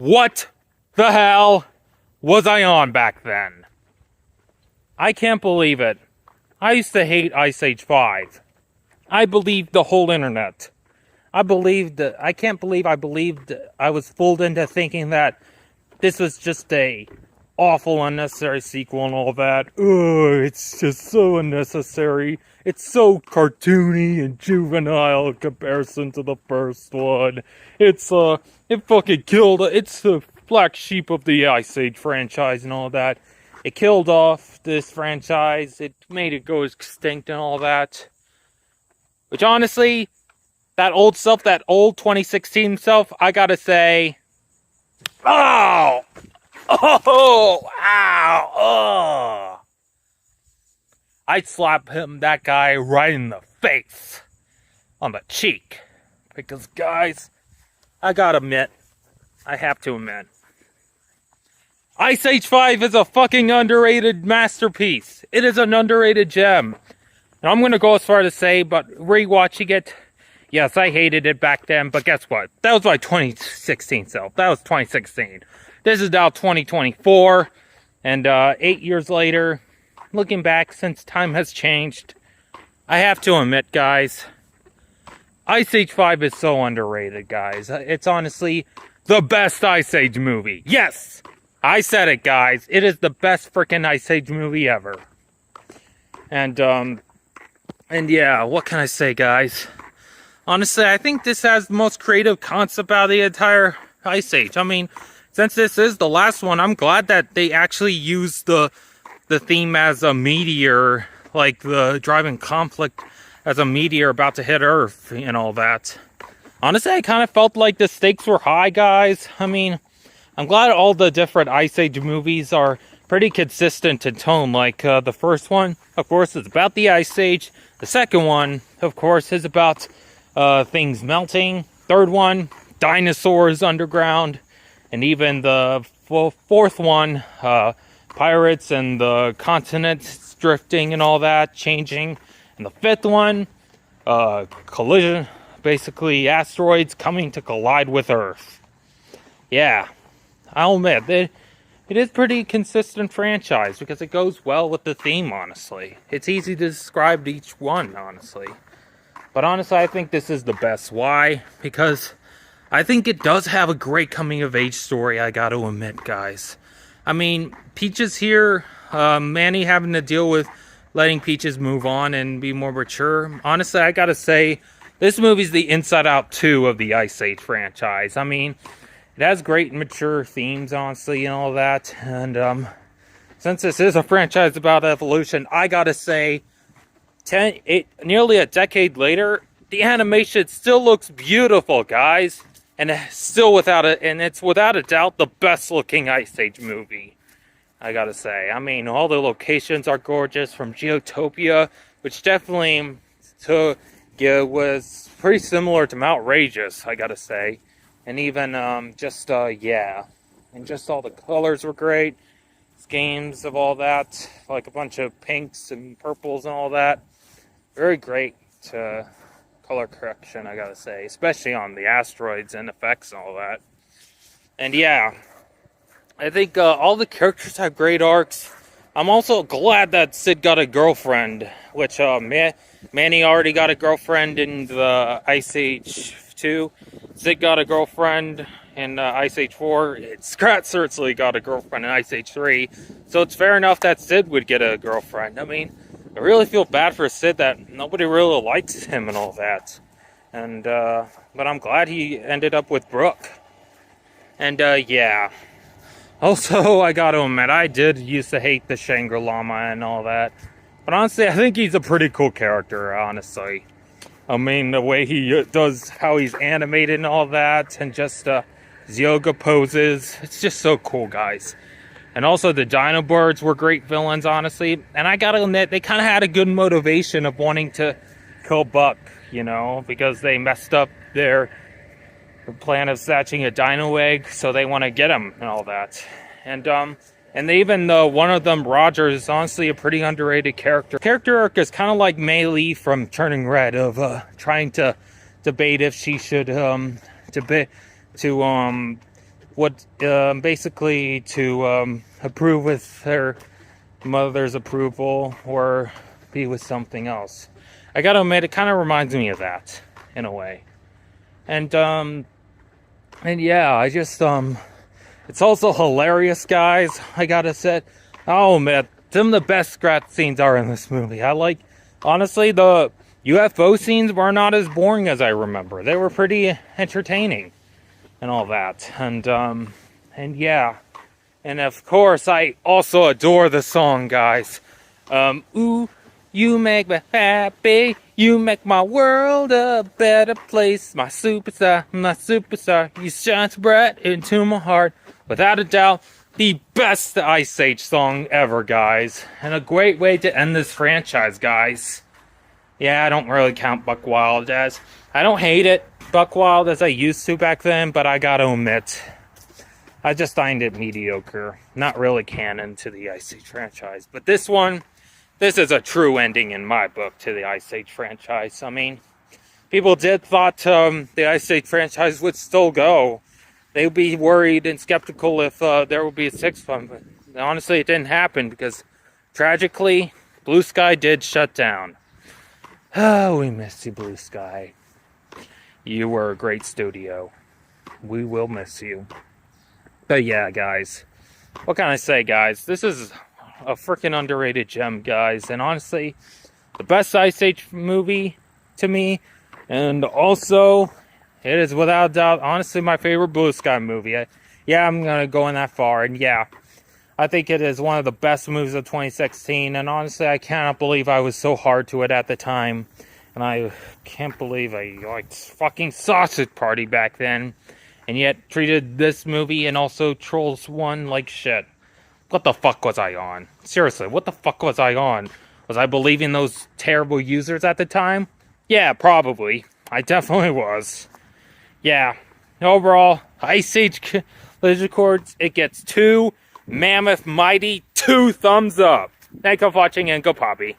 What the hell was I on back then? I can't believe it. I used to hate Ice Age 5. I believed the whole internet. I can't believe I believed I was fooled into thinking that this was just a awful, unnecessary sequel and all that. Ugh, it's just so unnecessary. It's so cartoony and juvenile in comparison to the first one. It fucking killed, it's the black sheep of the Ice Age franchise and all that. It killed off this franchise. It made it go extinct and all that. Which honestly, that old 2016 self, I gotta say, oh! Oh! Ow! Oh! I'd slap that guy right in the face. On the cheek. Because, guys, I gotta admit, I have to admit, Ice Age 5 is a fucking underrated masterpiece. It is an underrated gem. And I'm gonna go as far to say, but rewatching it, yes, I hated it back then, but guess what? That was my 2016 self. That was 2016. This is now 2024, and 8 years later, looking back, since time has changed, I have to admit, guys, Ice Age 5 is so underrated, guys. It's honestly the best Ice Age movie. Yes! I said it, guys. It is the best freaking Ice Age movie ever. And yeah, what can I say, guys? Honestly, I think this has the most creative concept out of the entire Ice Age. I mean, since this is the last one, I'm glad that they actually used the theme as a meteor, like the driving conflict as a meteor about to hit Earth and all that. Honestly, I kind of felt like the stakes were high, guys. I mean, I'm glad all the different Ice Age movies are pretty consistent in tone. Like the first one, of course, is about the Ice Age. The second one, of course, is about things melting. Third one, dinosaurs underground. And even the fourth one, pirates and the continents drifting and all that, changing. And the fifth one, collision, basically asteroids coming to collide with Earth. Yeah, I'll admit, it is pretty consistent franchise because it goes well with the theme, honestly. It's easy to describe each one, honestly. But honestly, I think this is the best. Why? Because I think it does have a great coming-of-age story, I gotta admit, guys. I mean, Peaches here, Manny having to deal with letting Peaches move on and be more mature. Honestly, I gotta say, this movie's the Inside Out 2 of the Ice Age franchise. I mean, it has great mature themes, honestly, and all that. And since this is a franchise about evolution, I gotta say, nearly a decade later, the animation still looks beautiful, guys. And it's without a doubt the best looking Ice Age movie, I gotta say. I mean, all the locations are gorgeous, from Geotopia, which definitely was pretty similar to Mount Rageous, I gotta say. And even yeah, and just all the colors were great. Schemes of all that, like a bunch of pinks and purples and all that. Very great color correction, I gotta say, especially on the asteroids and effects and all that. And yeah, I think all the characters have great arcs. I'm also glad that Sid got a girlfriend, which Manny already got a girlfriend in the Ice Age 2. Sid got a girlfriend in Ice Age 4. Scrat certainly got a girlfriend in Ice Age 3. So it's fair enough that Sid would get a girlfriend. I mean, I really feel bad for Sid that nobody really likes him and all that. And, but I'm glad he ended up with Brooke. And, yeah. Also, I gotta admit, I did used to hate the Shangri-Lama and all that. But honestly, I think he's a pretty cool character, honestly. I mean, the way he does, how he's animated and all that, and just, his yoga poses. It's just so cool, guys. And also the Dino Birds were great villains, honestly. And I gotta admit, they kind of had a good motivation of wanting to kill Buck, you know, because they messed up their plan of hatching a dino egg, so they want to get him and all that. And even though one of them, Roger, is honestly a pretty underrated character. Character arc is kind of like Mei Li from Turning Red, of trying to debate if she should what basically to approve with their mother's approval or be with something else. I gotta admit, it kind of reminds me of that in a way. And yeah, I just it's also hilarious, guys. I gotta say, oh man, some of the best scratch scenes are in this movie. Honestly, the UFO scenes were not as boring as I remember. They were pretty entertaining and all that. And yeah. And of course, I also adore the song, guys. Ooh, you make me happy. You make my world a better place. My superstar. You shine so bright into my heart. Without a doubt, the best Ice Age song ever, guys. And a great way to end this franchise, guys. Yeah, I don't really count Buck Wild as... I don't hate it, Buck Wild, as I used to back then, but I gotta admit, I just find it mediocre. Not really canon to the Ice Age franchise. But this is a true ending in my book to the Ice Age franchise. I mean, people thought the Ice Age franchise would still go. They would be worried and skeptical if there would be a sixth one. But honestly, it didn't happen because, tragically, Blue Sky did shut down. Oh, we miss you, Blue Sky. You were a great studio. We will miss you. But yeah, guys. What can I say, guys? This is a freaking underrated gem, guys. And honestly, the best Ice Age movie to me. And also, it is without doubt, honestly, my favorite Blue Sky movie. I'm going to go in that far. And yeah, I think it is one of the best movies of 2016. And honestly, I cannot believe I was so hard to it at the time. And I can't believe I liked fucking Sausage Party back then. And yet treated this movie and also Trolls 1 like shit. What the fuck was I on? Seriously, what the fuck was I on? Was I believing those terrible users at the time? Yeah, probably. I definitely was. Yeah. Overall, Ice Age Lizard Chords, it gets 2 mammoth mighty 2 thumbs up. Thank you for watching and go Poppy.